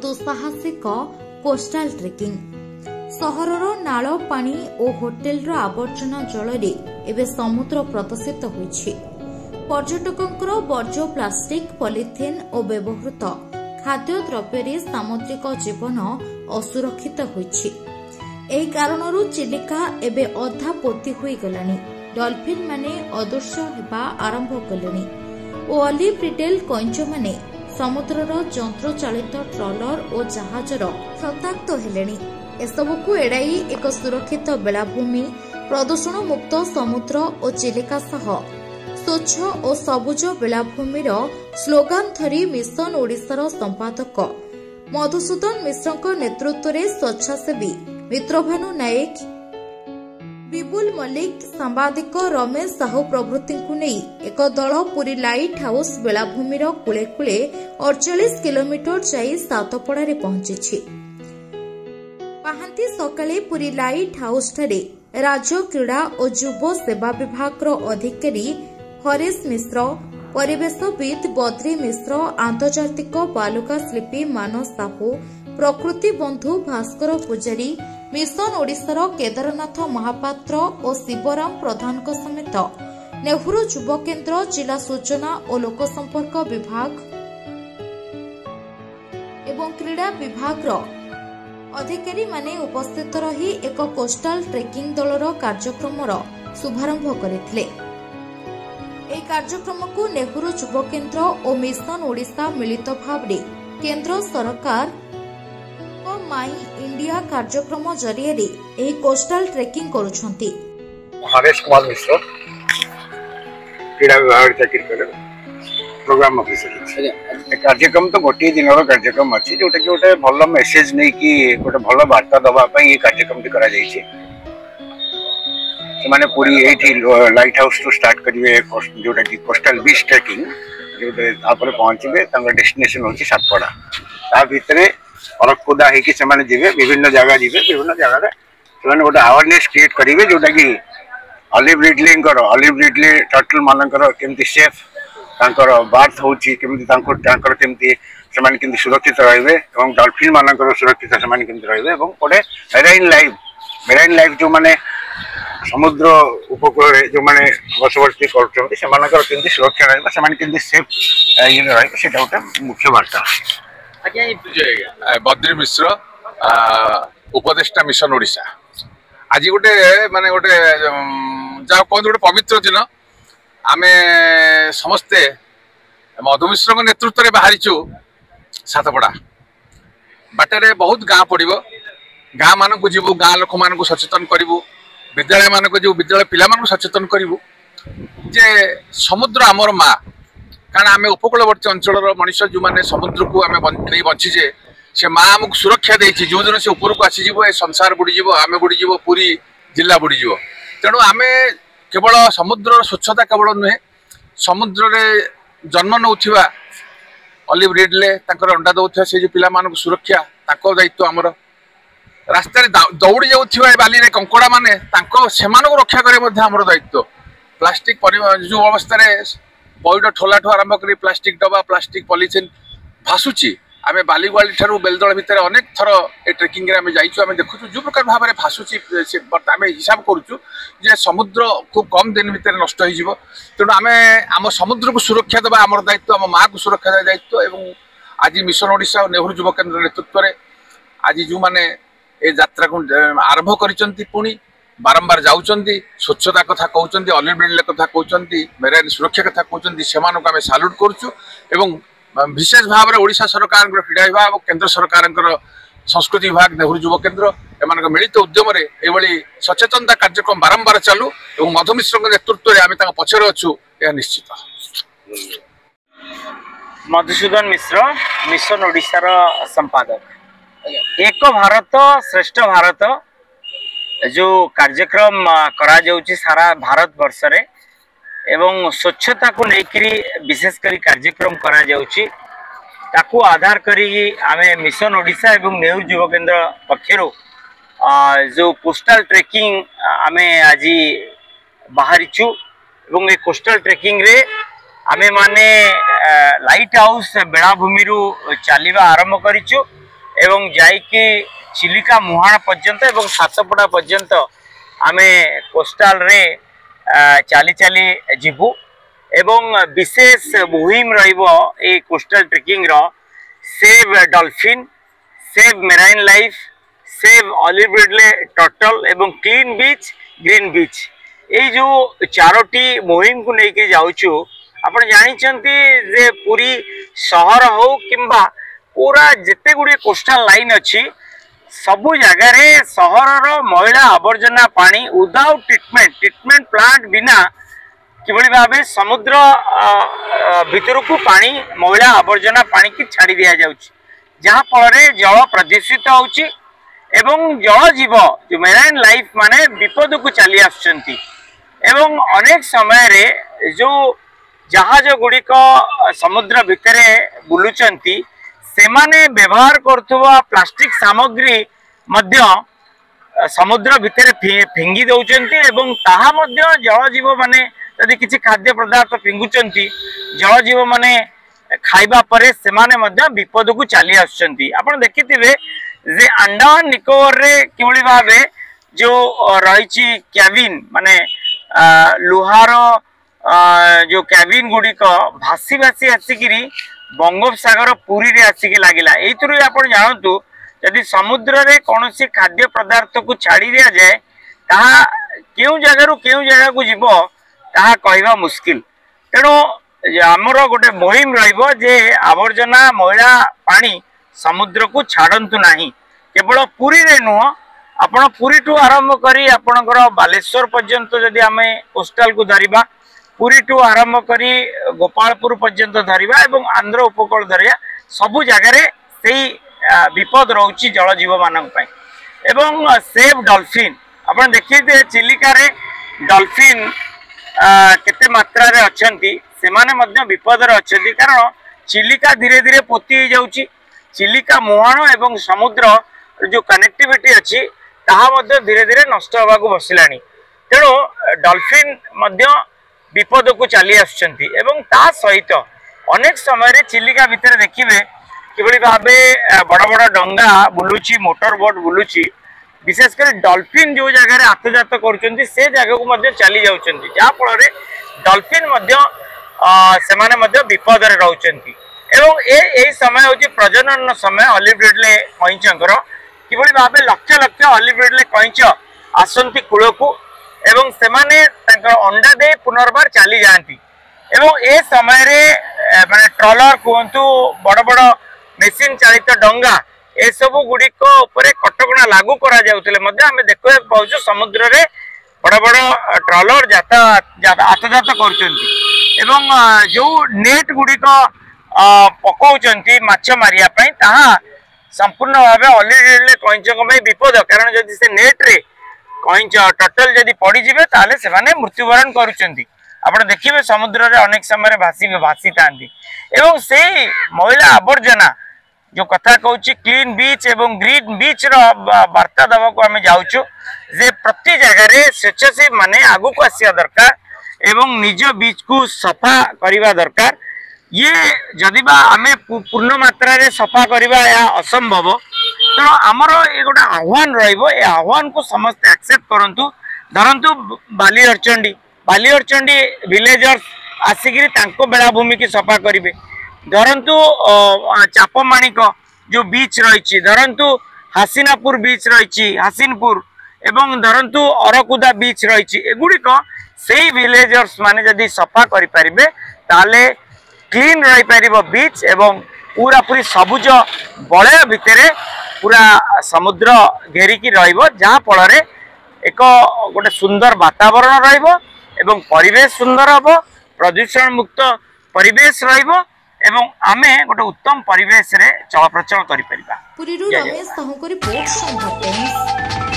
दुस्साहसिक coastal trekking सहरर नाल पानी और होटेलर आवर्जना जल एवं समुद्र प्रदूषित होइछि। पर्यटकंकर वर्ज्य प्लास्टिक पॉलिथिन और व्यवहृत खाद्य द्रव्य सामुद्रिक जीवन असुरक्षित होइछि। एही कारणरू चिलिका एबे अधा पोती होई गलानी। डॉल्फिन माने अदृश्य हेबा आरंभ कलेनी और ऑलिव रिटेल कइंच माने समुद्रर यंत्र चालित ट्रॉलर और जहाजर क्षताक्त हेलेनी। एसबुकु एड़ाई एक सुरक्षित बेलाभूमि, प्रदूषण मुक्त समुद्र और चिलिका सह स्वच्छ और सबुज बेलाभूमिर स्लोगान धरी मिशन ओडिशार संपादक मधुसूदन मिश्र नेतृत्व में स्वच्छासेवी मित्रभानु नायक, विपुल मल्लिक, सांबादिक रमेश साहू प्रभृति एक दल पुरी लाइट हाउस बेलाभूमिर कूले कूले 48 किलोमीटर जाई सातपड़ारे पहुंची। पाहांती सकाळे पुरी लाइट हाउस ठारे राज्य क्रीड़ा और युव सेवा विभाग अधिकारी हरेश मिश्र, परिवेशविद बद्री मिश्र, आंतर्जातिक बालुका शिल्पी मानस साहू, प्रकृति बंधु भास्कर पूजारी, मिशन ओडिशार केदारनाथ महापात्र और शिवराम प्रधान समेत नेहरू युव केन्द्र, जिला सूचना और लोकसंपर्क विभाग एवं क्रीड़ा विभाग अधिकारी माने उपस्थित रही एक कोस्टाल ट्रेकिंग दलर कार्यक्रम शुभारंभ करथिले। এই कार्यक्रम नेहरू युव केन्द्र और मिशन ओडिशा मिलित भाव केन्द्र सरकार माई इंडिया कार्यक्रम जरिए एही कोस्टाल ट्रेकिंग करुछंती। हरेश कुमार मिश्र क्रीड़ा विभाग चाकरी करे प्रोग्राम ऑफिसर। कार्यक्रम तो गोटे दिन कार्यक्रम अच्छी जोटा कि गोटे भल मेसेज नहीं कि गोटे भल वार्ता दबा ये कार्यक्रम करा जायछि। ସେମାନେ ପୁରୀ ଏଇଠି ଲାଇଟ୍ ହାଉସରୁ ଷ୍ଟାର୍ଟ କରିବେ ଯୋଉଟା କି କୋଷ୍ଟାଲ ବିଚ୍ ଟ୍ରେକିଂ, ଯୋଉଟା ତାପରେ ପହଞ୍ଚିବେ ତାଙ୍କ ଡେଷ୍ଟିନେସନ ହେଉଛି ସାତପଡ଼ା। ତା ଭିତରେ ଅରଖକୁଦା ହେଇକି ସେମାନେ ଯିବେ, ବିଭିନ୍ନ ଜାଗା ଯିବେ, ବିଭିନ୍ନ ଜାଗାରେ ସେମାନେ ଗୋଟେ ଆୱାରନେସ୍ କ୍ରିଏଟ୍ କରିବେ ଯୋଉଟା କି ଅଲିଭ ରିଡ୍ଲି ଟର୍ଟଲ ମାନଙ୍କର କେମିତି ସେଫ୍ ତାଙ୍କର ବାର୍ଥ ହେଉଛି, କେମିତି ତାଙ୍କର କେମିତି ସେମାନେ କେମିତି ସୁରକ୍ଷିତ ରହିବେ ଏବଂ ଡଲଫିନ୍ ମାନଙ୍କର ସୁରକ୍ଷିତ ସେମାନେ କେମିତି ରହିବେ ଏବଂ ଗୋଟେ ମେରାଇନ୍ ଲାଇଫ୍ ଯୋଉମାନେ समुद्र उपकूल जो मैंने बसवर्ती कर सुरक्षा रही सेफ ये गोटे मुख्य वार्ता। बद्री मिश्र उपदेष्टा मिशन ओडिशा आज गोटे माने गोटे जहाँ कहते गोटे पवित्र दिन आम समस्ते मधु मिश्र नेतृत्व में बाहरीचु सातपड़ा बाटर बहुत गाँ पड़ो गाँ मानक जीवु गाँ लोक मान सचेतन करूँ विद्यालय मानक जो विद्यालय पिला सचेतन करूँ जे समुद्र आमर माँ कारण आम उपकूलवर्ती अंचल मनीष जो मैंने समुद्र को आम नहीं बंचीजे से माँ आमको सुरक्षा देती जो दिन से ऊपर को आसीज ए संसार बुड़ीज आम बुड़ीज पूरी जिला बुड़ीज तेणु आम केवल समुद्र स्वच्छता केवल नुहे समुद्र जन्म नौथिबा ऑलिव रिडले अंडा दौथिबा से जो पिला सुरक्षा ताको दायित्व आमर रास्तार दौड़ी जाऊँ बाली कंकड़ा माने से रक्षा करे आमर दायित्व प्लास्टिक जो अवस्था बैड ठोलाठू आरंभ कर प्लास्टिक डबा प्लास्टिक पॉलिथिन भासुची आम बालीगुआली ठार बेलदल भितर अनेक थर ए ट्रेकिंग आम जाइए देखु जो प्रकार भाव में भासुची आम हिसाब करुचु जे समुद्र खूब कम दिन भितर नष्ट हो तेणु आम आम समुद्र को सुरक्षा देवा आम दायित्व आम माँ को सुरक्षा देवा दायित्व एवं आज मिशन ओडिशा और नेहरू युव केन्द्र नेतृत्व में आज जो मैंने ए यात्रा को आरंभ करिसंती पुणी बारंबार जाउचंती स्वच्छता कथा कहउचंती ऑलिव रिडले कथा कहउचंती मेराइन सुरक्षा कथा कहउचंती सेमानक आमे साल्यूट करछु एवं विशेष भाव में ओडिशा सरकार क्रीड़ा विभाग और केन्द्र सरकार संस्कृति विभाग नेहरू युव केन्द्र एमानक मिलित उद्यम एभली सचेतनता कार्यक्रम बारंबार चालू और मधु मिश्र नेतृत्व में आम पछरे अच्छु यह निश्चित। मधुसूदन मिश्र मिशन ओडिशार संपादक। एक भारत श्रेष्ठ भारत जो कार्यक्रम करा जाउची सारा भारत वर्ष रे एवं स्वच्छता को लेकर विशेषकर कार्यक्रम करा जाउची ताकू आधार करी आमे मिशन ओडिशा एवं नेहरू युव केन्द्र पक्षर जो कोस्टाल ट्रेकिंग आमे आज बाहरीचु एवं ए कोस्टाल ट्रेकिंग रे आमे माने लाइट हाउस बेलाभूमि चलवा आरंभ करिचु एवं जाइकी चिलिका मुहाण पर्यंत एवं सातपड़ा पर्यंत आमे कोस्टाल रे चाली चाली जीवु एवं विशेष मुहिम रहिबो ए कोस्टल ट्रेकिंग रो save dolphin save marine life save olive ridley turtle एवं क्लीन बीच ग्रीन बीच ये जो चारोटी मुहिम को लेके जाऊचु आपण जानिचंती जे पूरी शहर हो किंबा पूरा जिते गुडी कोस्टल लाइन अच्छी सबु जगह रे शहर रो मैला आवर्जना पानी विदाउट ट्रीटमेंट प्लांट बिना किभली भाबे समुद्र भितर को पानी मैला आवर्जना पानी की छाड़ी दिया जाउची जहाँ फल जल प्रदूषित होउची एवं जल जीव जो मेराइन लाइफ माने विपद को चली आसुचंती एवं अनेक समय रे जो जहाज गुड़िक समुद्र भितर बुलुचंती सेमाने व्यवहार करथुवा प्लास्टिक सामग्री मध्य समुद्र भितर फिंगी दउचंती एवं ताहा मध्य जल जीव माने यदि किछि खाद्य पदार्थ फिंगुचंती जल जीव माने खाइबा परे सेमाने मध्य विपद को चली आसुचंती आपण देखिथिबे जे अंडमान निकोबार रे किभली भाबे जो रहिछि कैबिन माने लुहार जो कैबिन गुड़िक भासी भासी आसिकी बंगोपसागर पुरी रे आसिकी लागिला एइतरु आपण जानतु यदि समुद्र रे कोनोसी खाद्य पदार्थ को छाड़ी दिया जाए ताहा केउ जगह को जीवो ताहा कहबा मुश्किल तेणु आमर गोटे मुहिम रहिबो जे आवर्जना मैला पानी समुद्र को छाड़ंतु नाही केवल पुरी रे नुह आपण पुरी टू आरंभ करी आपणकर बालेश्वर पर्यंत जदि आमे कोस्टल को धरिबा पुरी टू आरंभ करी गोपालपुर पर्यंत धरिबा एवं आंध्र उपकूल धरिया सबु जगह रे सेही विपद रहउची जल जीव मानक पय एवं सेव डॉल्फिन आपण देखिते चिलिका रे डॉल्फिन केते मात्रा रे अछंती सेमाने मध्य विपद रे अछंती कारण चिलिका धीरे धीरे पोती जाउची चिलिका मुहाण एवं समुद्र जो कनेक्टिविटी अच्छी ताहा मध्य धीरे धीरे नष्ट होगा बसिलानी तेणु डॉल्फिन मध्य विपद को चली आसुचंती एवं ता सहित अनेक समय रे चिलिका भितर देखिबे किभली भाबे बड़ बड़ डंगा बुलुची मोटर बोट बुलुची विशेषकर डॉल्फिन जो जगह रे आतजात करूचंती से जगह को मध्य चली जाउचंती जा फल रे डॉल्फिन मध्य सेमाने मध्य विपद रे रहउचंती एवं ए समय होची प्रजनन समय ऑलिव रिडले कइंचंकर किभली भाबे लक्ष लक्ष ऑलिव रिडले कइंच आसंती कूल को एवं सेमाने तांकर अंडा दे पुनर्बार चली जाती एवं ए समय रे माने ट्रॉलर कहतु बड़ बड़ मेसीन चालित डंगा ए सब गुड़िक उपरे कटकणा लागू करा जाउतले मध्य हमें देखो पाउछु समुद्र रे बड़ बड़ ट्रॉलर आतजात करचंती एवं जो नेट गुड़िक पकाउचंती माछ मारिया पई ताहा संपूर्ण भाव ऑलिव कइंच विपद कारण जदि से नेट रे कइंच टर्टल जदि पड़ी जिवे ताले से माने मृत्युवरण करूचंती आपण देखिबे समुद्र रे अनेक समय भासी थांती एवं से मैला आवर्जना जो कथा कहूची क्लीन बीच एवं ग्रीन बीच रो वार्ता दवा को हमें जाउछु जे प्रति जगह रे स्वेच्छासेवी माने आगु को आसिया दरकार एवं निज बीच को सफा करिवा दरकार ये जदि बा आमे पूर्ण मात्रा रे सफा करिबा या असंभव तेणु आमर ये गोटे आह्वान रहिबो ए आह्वान को समस्त एक्सेप्ट करंतु धरंतु बालिअरचंडी विलेजर्स आसिकी तांको बेलाभूमि की सफा करिवे धरंतु चापमाणिक जो बीच रही धरंतु हासिनापुर बीच रही हासिनपुर एवं धरंतु अरकुदा बीच रही एगुड़िक से विलेजर्स माने जदि सफा करि परिबे ताले क्लीन रही पारिबो बीच एवं पूरा पूरी सबुज बलय भितर पूरा समुद्र घेरिकी रहिबो जहाँ फल रे एक गोटे सुंदर वातावरण रहिबो एवं परिवेश सुंदर हबो प्रदूषण मुक्त परिवेश रहिबो एवं आमे गोटे उत्तम परिवेश रे चलप्रचल करि परिबा। पुरीरू रमेश साहू को रिपोर्ट संभव टाइम्स।